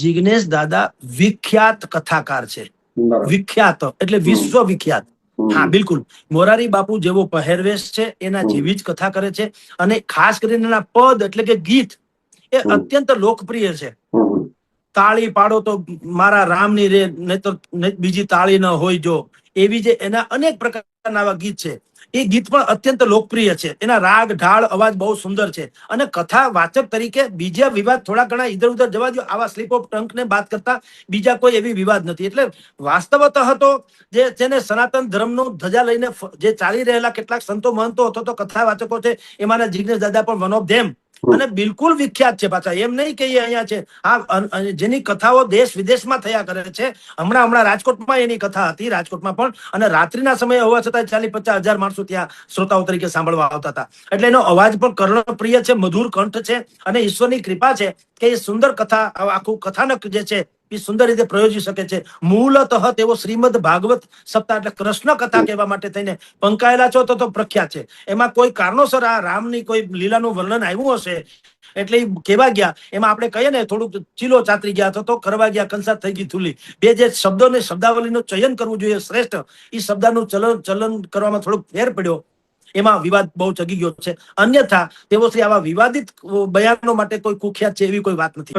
જિગ્નેશ દાદા વિખ્યાત કથાકાર છે. વિખ્યાત એટલે વિશ્વ વિખ્યાત. હા, બિલકુલ. મોરારી બાપુ જેવો પહેરવેશ છે, એના જેવી જ કથા કરે છે. અને ખાસ કરીને એના પદ એટલે કે ગીત એ અત્યંત લોકપ્રિય છે. તાળી પાડો તો મારા રામની રે, નહીં તો બીજી તાળી ન હોય જો, એવી જે એના અનેક પ્રકારના આવા ગીત છે. એ ગીત પણ અત્યંત લોકપ્રિય છે. એના રાગ ઢાળ અવાજ બહુ સુંદર છે. અને કથા વાચક તરીકે બીજા વિવાદ થોડા ઘણા ઇધર ઉધર જવા દો, આવા સ્લીપ ઓફ ટંક ને બાદ કરતા બીજા કોઈ એવી વિવાદ નથી. એટલે વાસ્તવત હતો જે તેને સનાતન ધર્મનો ધજા લઈને જે ચાલી રહેલા કેટલાક સંતો મહંતો અથવા તો કથા વાચકો છે, એમાંના જિગ્નેશ દાદા પણ વન ઓફ ધેમ. અને બિલકુલ વિખ્યાત છે. પાછા એમ નહીં કે અહીંયા છે. હા, જેની કથાઓ દેશ વિદેશમાં થયા કરે છે. હમણાં રાજકોટમાં એની કથા હતી, રાજકોટમાં પણ. અને રાત્રિના સમયે હોવા છતાં 40-50 હજાર માણસો ત્યાં શ્રોતાઓ તરીકે સાંભળવા આવતા હતા. એટલે એનો અવાજ પણ કર્ણપ્રિય છે, મધુર કંઠ છે. અને ઈશ્વરની કૃપા છે કે એ સુંદર કથા, આખું કથાનક જે છે એ સુંદર રીતે પ્રયોજી શકે છે. મૂલતઃ તેઓ શ્રીમદ ભાગવત સપ્તાહ એટલે કૃષ્ણ કથા કહેવા માટે થઈને પંકાયેલા છો તો પ્રખ્યાત છે. એમાં કોઈ કારણોસર આ રામની કોઈ લીલાનું વર્ણન આવ્યું હશે એટલે એ કેવા ગયા, એમાં આપણે કહીએ ને થોડુંક ચીલો ચાતરી ગયા તો કરવા ગયા કંસાર થઈ ગઈ થૂલી. બે જે શબ્દોને શબ્દાવલીનું ચયન કરવું જોઈએ શ્રેષ્ઠ, એ શબ્દનું ચલન કરવામાં થોડોક ફેર પડ્યો. એમાં વિવાદ બહુ ચગી ગયો છે. અન્યથા તેઓ શ્રી આવા વિવાદિત બયાનો માટે કોઈ કુખ્યાત છે એવી કોઈ વાત નથી.